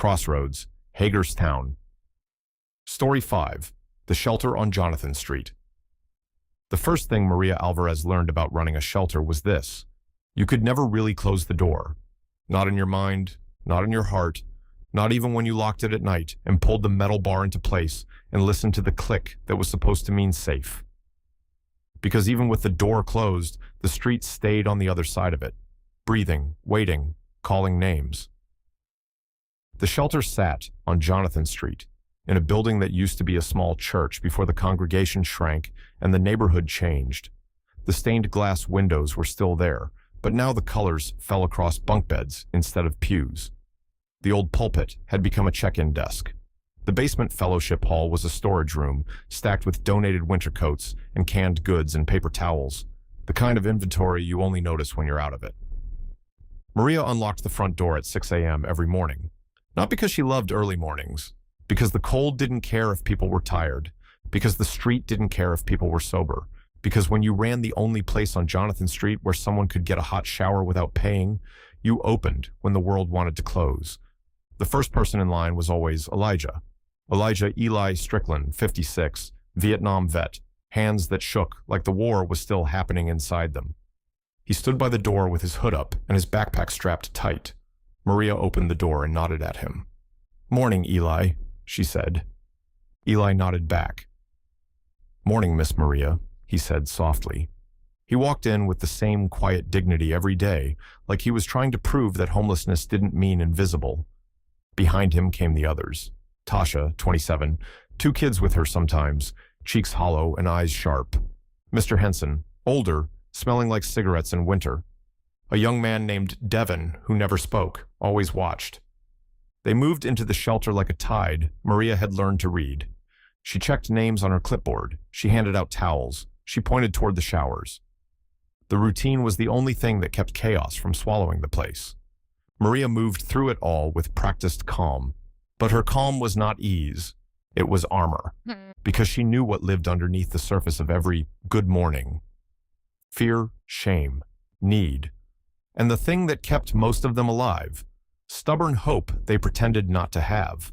Crossroads, Hagerstown. Story 5. The Shelter on Jonathan Street. The first thing Maria Alvarez learned about running a shelter was this: you could never really close the door. Not in your mind, not in your heart, not even when you locked it at night and pulled the metal bar into place and listened to the click that was supposed to mean safe. Because even with the door closed, the street stayed on the other side of it, breathing, waiting, calling names. The shelter sat on Jonathan Street, in a building that used to be a small church before the congregation shrank and the neighborhood changed. The stained glass windows were still there, but now the colors fell across bunk beds instead of pews. The old pulpit had become a check-in desk. The basement fellowship hall was a storage room, stacked with donated winter coats and canned goods and paper towels, the kind of inventory you only notice when you're out of it. Maria unlocked the front door at 6 a.m. every morning, not because she loved early mornings, because the cold didn't care if people were tired, because the street didn't care if people were sober, because when you ran the only place on Jonathan Street where someone could get a hot shower without paying, you opened when the world wanted to close. The first person in line was always Elijah. Elijah Eli Strickland, 56, Vietnam vet, hands that shook like the war was still happening inside them. He stood by the door with his hood up and his backpack strapped tight. Maria opened the door and nodded at him. "Morning, Eli," she said. Eli nodded back. "Morning, Miss Maria," he said softly. He walked in with the same quiet dignity every day, like he was trying to prove that homelessness didn't mean invisible. Behind him came the others. Tasha, 27, 2 kids with her sometimes, cheeks hollow and eyes sharp. Mr. Henson, older, smelling like cigarettes in winter. A young man named Devin, who never spoke, always watched. They moved into the shelter like a tide. Maria had learned to read. She checked names on her clipboard. She handed out towels. She pointed toward the showers. The routine was the only thing that kept chaos from swallowing the place. Maria moved through it all with practiced calm. But her calm was not ease. It was armor, because she knew what lived underneath the surface of every good morning. Fear, shame, need, and the thing that kept most of them alive, stubborn hope they pretended not to have.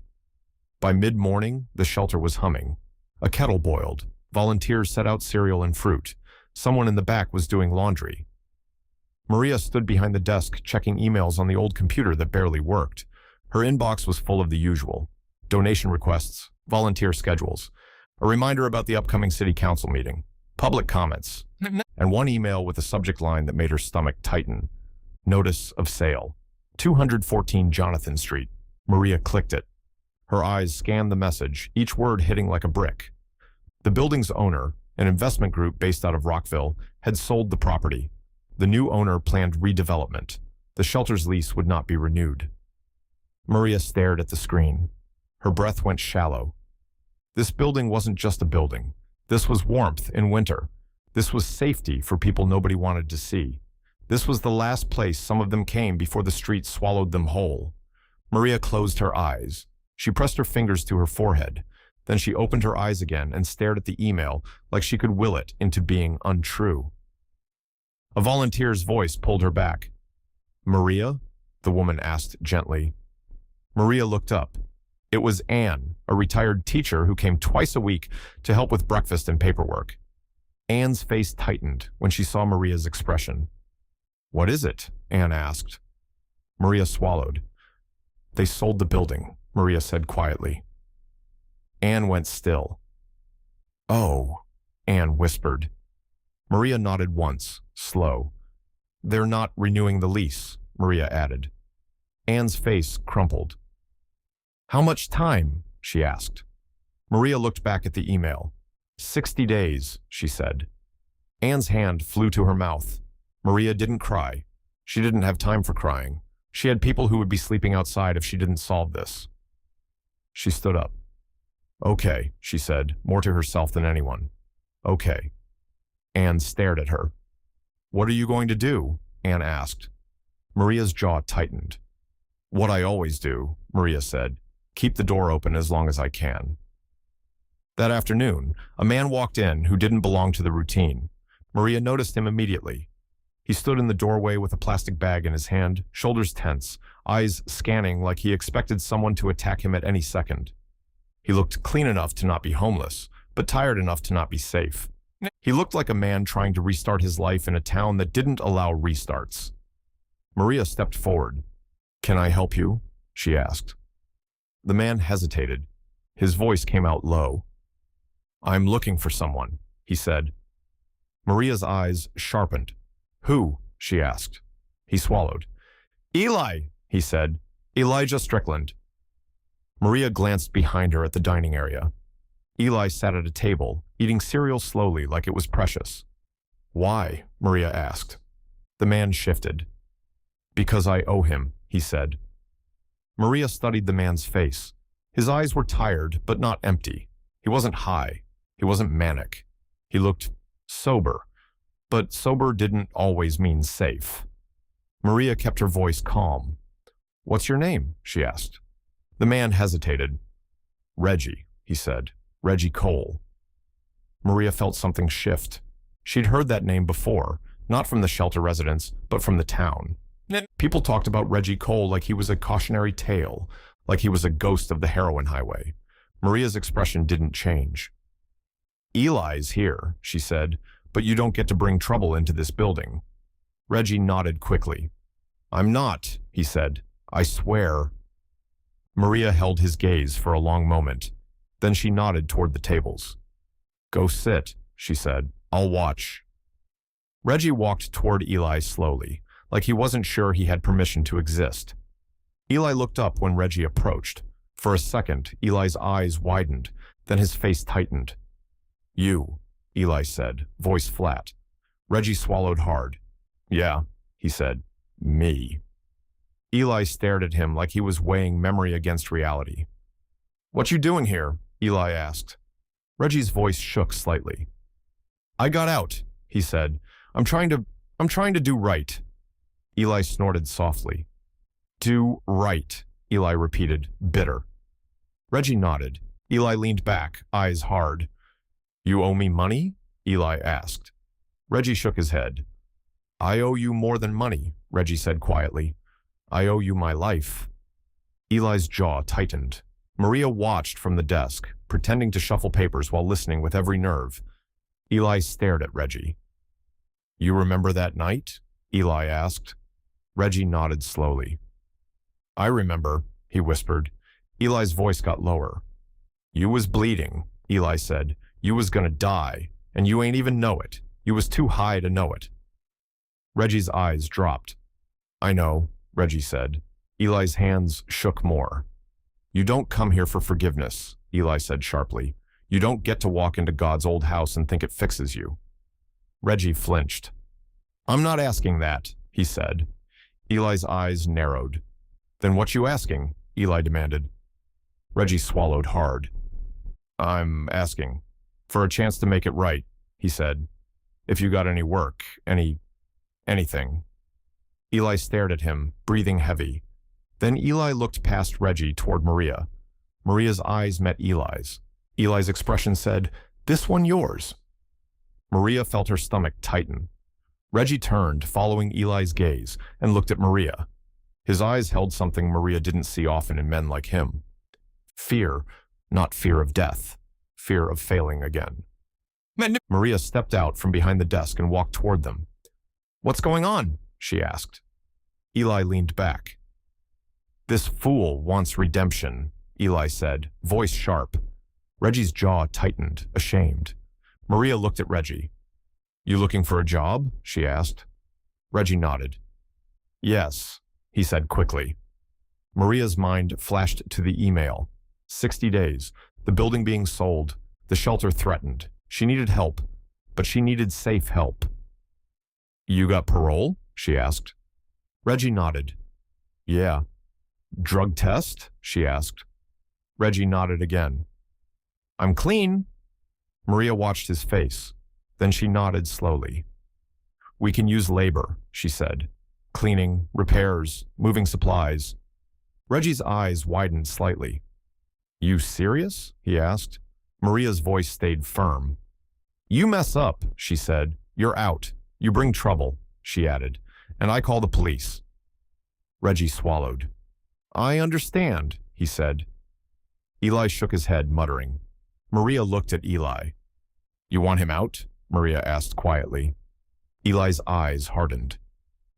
By mid-morning, the shelter was humming. A kettle boiled. Volunteers set out cereal and fruit. Someone in the back was doing laundry. Maria stood behind the desk, checking emails on the old computer that barely worked. Her inbox was full of the usual: donation requests, volunteer schedules, a reminder about the upcoming city council meeting, public comments, and one email with a subject line that made her stomach tighten. Notice of sale. 214 Jonathan Street. Maria clicked it. Her eyes scanned the message, each word hitting like a brick. The building's owner, an investment group based out of Rockville, had sold the property. The new owner planned redevelopment. The shelter's lease would not be renewed. Maria stared at the screen. Her breath went shallow. This building wasn't just a building. This was warmth in winter. This was safety for people nobody wanted to see. This was the last place some of them came before the street swallowed them whole. Maria closed her eyes. She pressed her fingers to her forehead. Then she opened her eyes again and stared at the email like she could will it into being untrue. A volunteer's voice pulled her back. "Maria?" the woman asked gently. Maria looked up. It was Anne, a retired teacher who came twice a week to help with breakfast and paperwork. Anne's face tightened when she saw Maria's expression. "What is it?" Anne asked. Maria swallowed. "They sold the building," Maria said quietly. Anne went still. "Oh," Anne whispered. Maria nodded once, slow. "They're not renewing the lease," Maria added. Anne's face crumpled. "How much time?" she asked. Maria looked back at the email. 60 days, she said. Anne's hand flew to her mouth. Maria didn't cry. She didn't have time for crying. She had people who would be sleeping outside if she didn't solve this. She stood up. "Okay," she said, more to herself than anyone. "Okay." Anne stared at her. "What are you going to do?" Anne asked. Maria's jaw tightened. "What I always do," Maria said. "Keep the door open as long as I can." That afternoon, a man walked in who didn't belong to the routine. Maria noticed him immediately. He stood in the doorway with a plastic bag in his hand, shoulders tense, eyes scanning like he expected someone to attack him at any second. He looked clean enough to not be homeless, but tired enough to not be safe. He looked like a man trying to restart his life in a town that didn't allow restarts. Maria stepped forward. "Can I help you?" she asked. The man hesitated. His voice came out low. "I'm looking for someone," he said. Maria's eyes sharpened. "Who?" she asked. He swallowed. "Eli," he said. "Elijah Strickland." Maria glanced behind her at the dining area. Eli sat at a table, eating cereal slowly like it was precious. "Why?" Maria asked. The man shifted. "Because I owe him," he said. Maria studied the man's face. His eyes were tired, but not empty. He wasn't high. He wasn't manic. He looked sober. But sober didn't always mean safe. Maria kept her voice calm. "What's your name?" she asked. The man hesitated. "Reggie," he said. "Reggie Cole." Maria felt something shift. She'd heard that name before, not from the shelter residents, but from the town. People talked about Reggie Cole like he was a cautionary tale, like he was a ghost of the heroin highway. Maria's expression didn't change. "Eli's here," she said, "but you don't get to bring trouble into this building." Reggie nodded quickly. "I'm not," he said. "I swear." Maria held his gaze for a long moment. Then she nodded toward the tables. "Go sit," she said. "I'll watch." Reggie walked toward Eli slowly, like he wasn't sure he had permission to exist. Eli looked up when Reggie approached. For a second, Eli's eyes widened, then his face tightened. "You," Eli said, voice flat. Reggie swallowed hard. "Yeah," he said. "Me." Eli stared at him like he was weighing memory against reality. "What you doing here?" Eli asked. Reggie's voice shook slightly. "I got out," he said. I'm trying to do right." Eli snorted softly. "Do right," Eli repeated, bitter. Reggie nodded. Eli leaned back, eyes hard. "You owe me money?" Eli asked. Reggie shook his head. "I owe you more than money," Reggie said quietly. "I owe you my life." Eli's jaw tightened. Maria watched from the desk, pretending to shuffle papers while listening with every nerve. Eli stared at Reggie. "You remember that night?" Eli asked. Reggie nodded slowly. "I remember," he whispered. Eli's voice got lower. "You was bleeding," Eli said. "You was gonna die, and you ain't even know it. You was too high to know it." Reggie's eyes dropped. "I know," Reggie said. Eli's hands shook more. "You don't come here for forgiveness," Eli said sharply. "You don't get to walk into God's old house and think it fixes you." Reggie flinched. "I'm not asking that," he said. Eli's eyes narrowed. "Then what you asking?" Eli demanded. Reggie swallowed hard. "I'm asking for a chance to make it right," he said. "If you got any work, anything." Eli stared at him, breathing heavy. Then Eli looked past Reggie toward Maria. Maria's eyes met Eli's. Eli's expression said, "This one yours." Maria felt her stomach tighten. Reggie turned, following Eli's gaze, and looked at Maria. His eyes held something Maria didn't see often in men like him. Fear, not fear of death. Fear of failing again. Maria stepped out from behind the desk and walked toward them. "What's going on?" she asked. Eli leaned back. "This fool wants redemption," Eli said, voice sharp. Reggie's jaw tightened, ashamed. Maria looked at Reggie. "You looking for a job?" she asked. Reggie nodded. "Yes," he said quickly. Maria's mind flashed to the email. 60 days, the building being sold, the shelter threatened. She needed help, but she needed safe help. "You got parole?" she asked. Reggie nodded. "Yeah." "Drug test?" she asked. Reggie nodded again. "I'm clean." Maria watched his face. Then she nodded slowly. "We can use labor," she said. "Cleaning, repairs, moving supplies." Reggie's eyes widened slightly. "You serious?" he asked. Maria's voice stayed firm. "You mess up," she said. "You're out. You bring trouble. she added, and I call the police. Reggie swallowed. I understand, he said. Eli shook his head, muttering. Maria looked at Eli. You want him out? Maria asked quietly. Eli's eyes hardened.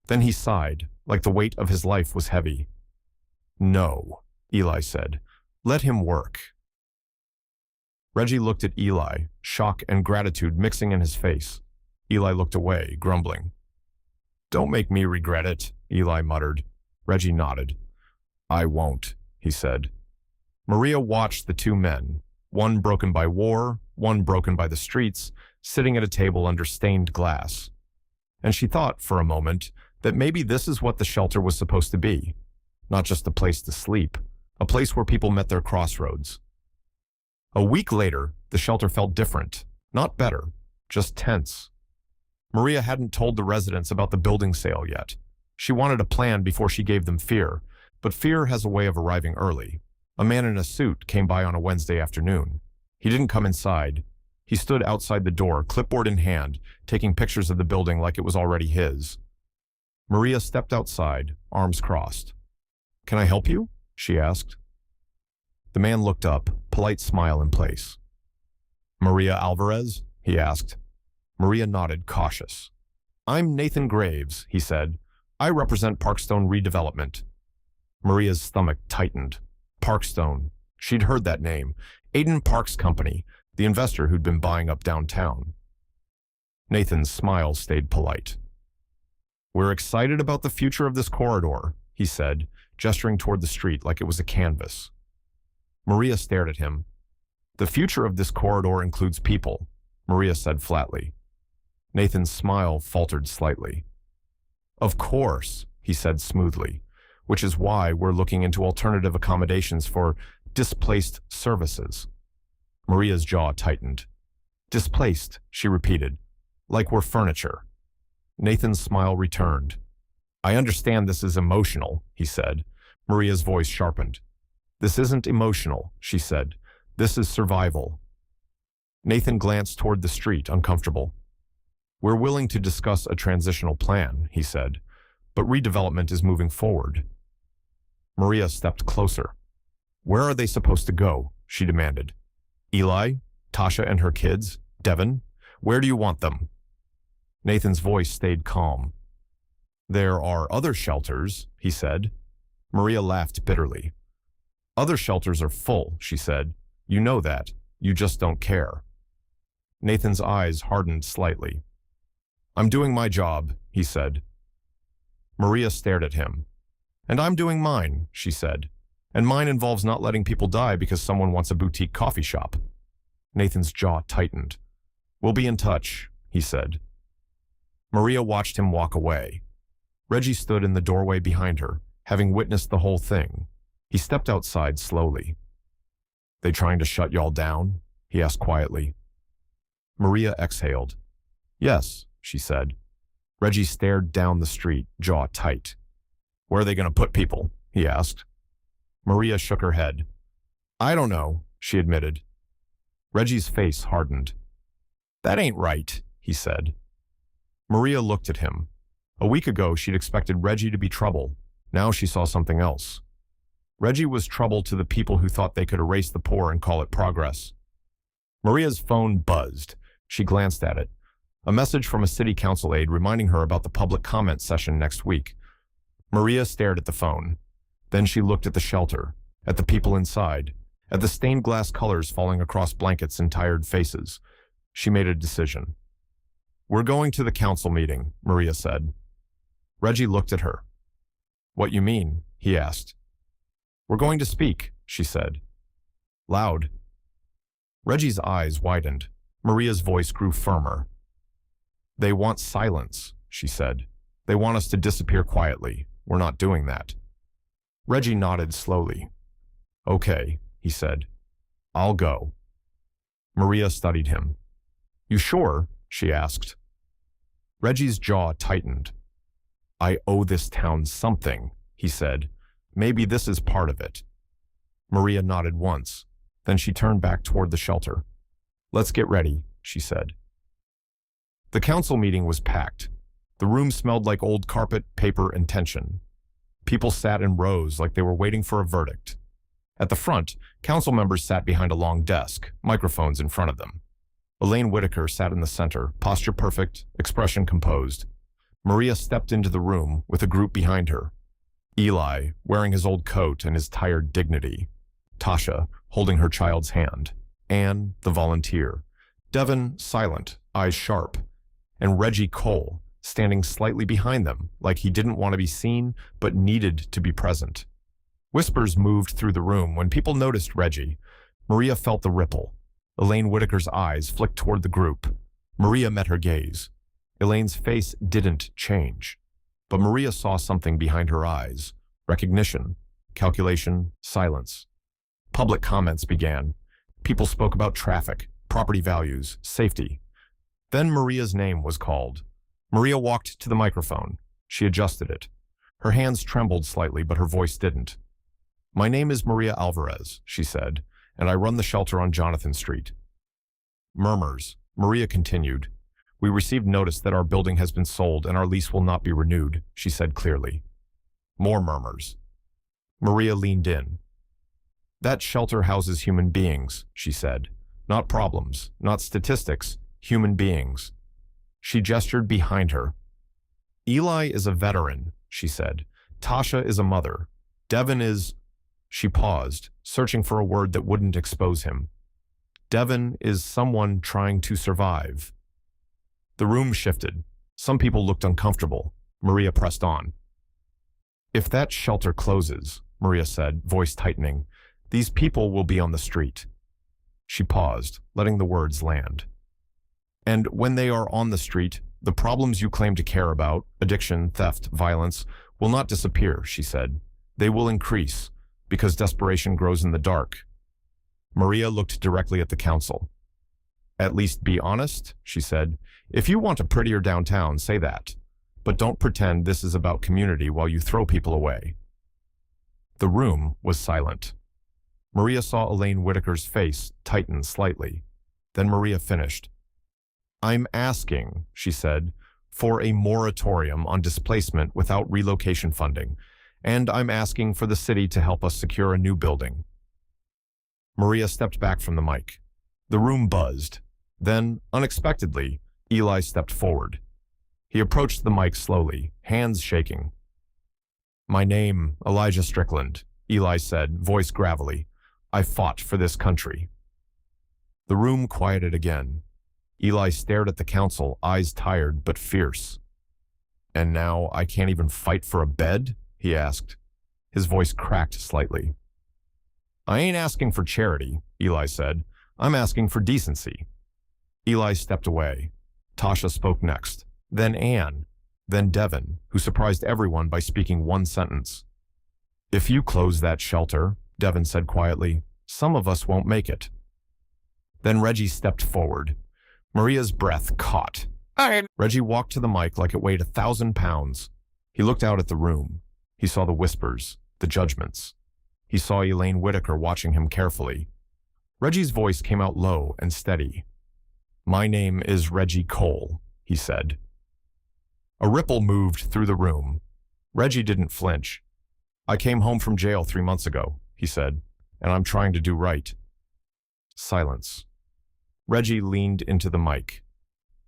Then he sighed, like the weight of his life was heavy. No, Eli said. Let him work. Reggie looked at Eli, shock and gratitude mixing in his face. Eli looked away, grumbling. Don't make me regret it, Eli muttered. Reggie nodded. I won't, he said. Maria watched the two men, one broken by war, one broken by the streets, sitting at a table under stained glass. And she thought, for a moment, that maybe this is what the shelter was supposed to be. Not just a place to sleep, a place where people met their crossroads. A week later, the shelter felt different, not better, just tense. Maria hadn't told the residents about the building sale yet. She wanted a plan before she gave them fear, but fear has a way of arriving early. A man in a suit came by on a Wednesday afternoon. He didn't come inside. He stood outside the door, clipboard in hand, taking pictures of the building like it was already his. Maria stepped outside, arms crossed. Can I help you? She asked. The man looked up, polite smile in place. Maria Alvarez? He asked. Maria nodded, cautious. I'm Nathan Graves, he said. I represent Parkstone Redevelopment. Maria's stomach tightened. Parkstone. She'd heard that name. Aiden Park's company, the investor who'd been buying up downtown. Nathan's smile stayed polite. We're excited about the future of this corridor, he said, gesturing toward the street like it was a canvas. Maria stared at him. The future of this corridor includes people, Maria said flatly. Nathan's smile faltered slightly. Of course, he said smoothly, which is why we're looking into alternative accommodations for displaced services. Maria's jaw tightened. Displaced, she repeated, like we're furniture. Nathan's smile returned. I understand this is emotional, he said. Maria's voice sharpened. This isn't emotional, she said. This is survival. Nathan glanced toward the street, uncomfortable. We're willing to discuss a transitional plan, he said, but redevelopment is moving forward. Maria stepped closer. Where are they supposed to go? She demanded. Eli? Tasha and her kids? Devin? Where do you want them? Nathan's voice stayed calm. There are other shelters, he said. Maria laughed bitterly. Other shelters are full, she said. You know that. You just don't care. Nathan's eyes hardened slightly. I'm doing my job, he said. Maria stared at him. And I'm doing mine, she said. And mine involves not letting people die because someone wants a boutique coffee shop. Nathan's jaw tightened. We'll be in touch, he said. Maria watched him walk away. Reggie stood in the doorway behind her, having witnessed the whole thing. He stepped outside slowly. They trying to shut y'all down? He asked quietly. Maria exhaled. Yes, she said. Reggie stared down the street, jaw tight. Where are they going to put people? He asked. Maria shook her head. I don't know, she admitted. Reggie's face hardened. That ain't right, he said. Maria looked at him. A week ago, she'd expected Reggie to be trouble. Now she saw something else. Reggie was trouble to the people who thought they could erase the poor and call it progress. Maria's phone buzzed. She glanced at it. A message from a city council aide reminding her about the public comment session next week. Maria stared at the phone. Then she looked at the shelter, at the people inside, at the stained glass colors falling across blankets and tired faces. She made a decision. We're going to the council meeting, Maria said. Reggie looked at her. What you mean? He asked. We're going to speak, she said. Loud. Reggie's eyes widened. Maria's voice grew firmer. They want silence, she said. They want us to disappear quietly. We're not doing that. Reggie nodded slowly. Okay, he said. I'll go. Maria studied him. You sure? She asked. Reggie's jaw tightened. I owe this town something, he said. Maybe this is part of it. Maria nodded once. Then she turned back toward the shelter. Let's get ready, she said. The council meeting was packed. The room smelled like old carpet, paper, and tension. People sat in rows like they were waiting for a verdict. At the front, council members sat behind a long desk, microphones in front of them. Elaine Whitaker sat in the center, posture perfect, expression composed. Maria stepped into the room with a group behind her. Eli, wearing his old coat and his tired dignity. Tasha, holding her child's hand. Anne, the volunteer. Devin, silent, eyes sharp. And Reggie Cole, standing slightly behind them, like he didn't want to be seen, but needed to be present. Whispers moved through the room when people noticed Reggie. Maria felt the ripple. Elaine Whitaker's eyes flicked toward the group. Maria met her gaze. Elaine's face didn't change. But Maria saw something behind her eyes. Recognition, calculation, silence. Public comments began. People spoke about traffic, property values, safety. Then Maria's name was called. Maria walked to the microphone. She adjusted it. Her hands trembled slightly, but her voice didn't. "My name is Maria Alvarez," she said, "and I run the shelter on Jonathan Street." Murmurs. Maria continued. "We received notice that our building has been sold and our lease will not be renewed," she said clearly. More murmurs. Maria leaned in. "That shelter houses human beings," she said. "Not problems, not statistics, human beings." She gestured behind her. "Eli is a veteran," she said. "Tasha is a mother. Devin is—" She paused, searching for a word that wouldn't expose him. "Devin is someone trying to survive." The room shifted. Some people looked uncomfortable. Maria pressed on. "If that shelter closes," Maria said, voice tightening, "these people will be on the street." She paused, letting the words land. "And when they are on the street, the problems you claim to care about, addiction, theft, violence, will not disappear," she said. "They will increase, because desperation grows in the dark." Maria looked directly at the council. "At least be honest," she said. "If you want a prettier downtown, say that. But don't pretend this is about community while you throw people away." The room was silent. Maria saw Elaine Whitaker's face tighten slightly. Then Maria finished. "I'm asking," she said, "for a moratorium on displacement without relocation funding, and I'm asking for the city to help us secure a new building." Maria stepped back from the mic. The room buzzed. Then, unexpectedly, Eli stepped forward. He approached the mic slowly, hands shaking. "My name, Elijah Strickland," Eli said, voice gravelly. "I fought for this country." The room quieted again. Eli stared at the council, eyes tired but fierce. "And now I can't even fight for a bed?" he asked. His voice cracked slightly. "I ain't asking for charity," Eli said. "I'm asking for decency." Eli stepped away. Tasha spoke next, then Anne, then Devin, who surprised everyone by speaking one sentence. "If you close that shelter," Devin said quietly, "some of us won't make it." Then Reggie stepped forward. Maria's breath caught. Reggie walked to the mic like it weighed 1,000 pounds. He looked out at the room. He saw the whispers, the judgments. He saw Elaine Whitaker watching him carefully. Reggie's voice came out low and steady. "My name is Reggie Cole," he said. A ripple moved through the room. Reggie didn't flinch. "I came home from jail 3 months ago," he said, "and I'm trying to do right." Silence. Reggie leaned into the mic.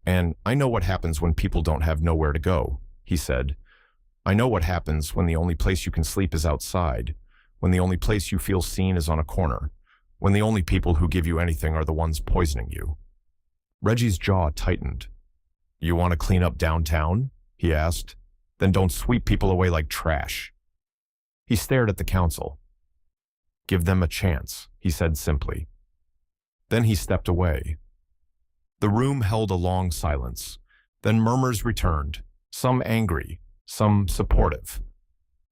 "And I know what happens when people don't have nowhere to go," he said. "I know what happens when the only place you can sleep is outside, when the only place you feel seen is on a corner, when the only people who give you anything are the ones poisoning you." Reggie's jaw tightened. "You want to clean up downtown?" he asked. "Then don't sweep people away like trash." He stared at the council. "Give them a chance," he said simply. Then he stepped away. The room held a long silence. Then murmurs returned, some angry, some supportive.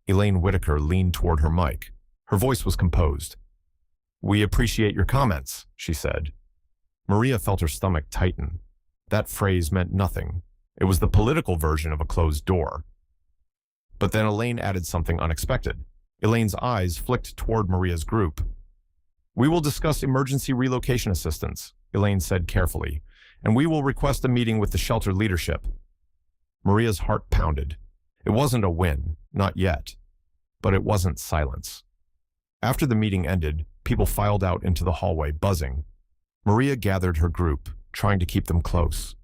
Elaine Whitaker leaned toward her mic. Her voice was composed. "We appreciate your comments," she said. Maria felt her stomach tighten. That phrase meant nothing. It was the political version of a closed door. But then Elaine added something unexpected. Elaine's eyes flicked toward Maria's group. "We will discuss emergency relocation assistance," Elaine said carefully, "and we will request a meeting with the shelter leadership." Maria's heart pounded. It wasn't a win, not yet, but it wasn't silence. After the meeting ended, people filed out into the hallway, buzzing. Maria gathered her group, trying to keep them close.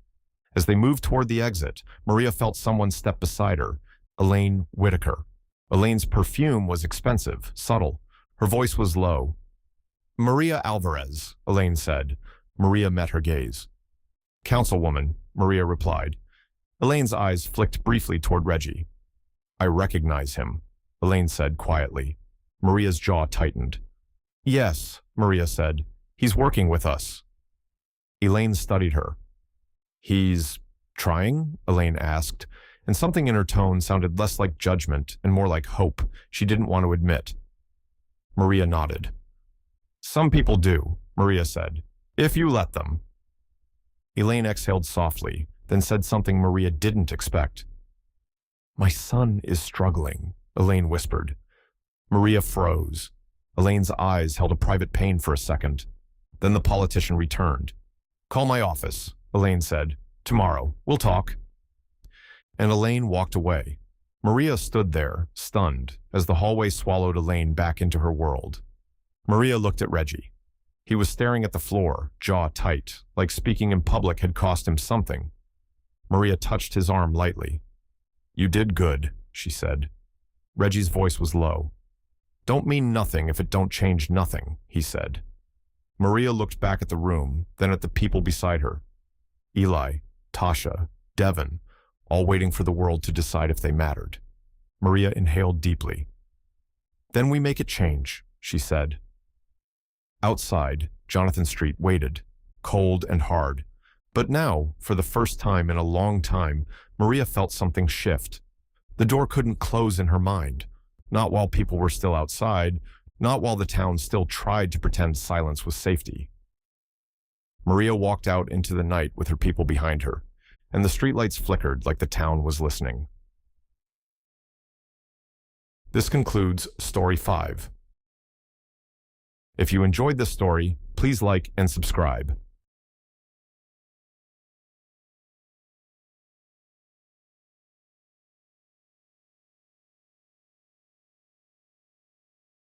As they moved toward the exit, Maria felt someone step beside her, Elaine Whitaker. Elaine's perfume was expensive, subtle. Her voice was low. "Maria Alvarez," Elaine said. Maria met her gaze. "Councilwoman," Maria replied. Elaine's eyes flicked briefly toward Reggie. "I recognize him," Elaine said quietly. Maria's jaw tightened. "Yes," Maria said. "He's working with us." Elaine studied her. "He's trying?" Elaine asked, and something in her tone sounded less like judgment and more like hope she didn't want to admit. Maria nodded. "Some people do," Maria said, "if you let them." Elaine exhaled softly, then said something Maria didn't expect. "My son is struggling," Elaine whispered. Maria froze. Elaine's eyes held a private pain for a second. Then the politician returned. "Call my office," Elaine said. "Tomorrow. We'll talk." And Elaine walked away. Maria stood there, stunned, as the hallway swallowed Elaine back into her world. Maria looked at Reggie. He was staring at the floor, jaw tight, like speaking in public had cost him something. Maria touched his arm lightly. "You did good," she said. Reggie's voice was low. "Don't mean nothing if it don't change nothing," he said. Maria looked back at the room, then at the people beside her. Eli, Tasha, Devon, all waiting for the world to decide if they mattered. Maria inhaled deeply. "Then we make it change," she said. Outside, Jonathan Street waited, cold and hard. But now, for the first time in a long time, Maria felt something shift. The door couldn't close in her mind, not while people were still outside, not while the town still tried to pretend silence was safety. Maria walked out into the night with her people behind her, and the streetlights flickered like the town was listening. This concludes Story 5. If you enjoyed this story, please like and subscribe.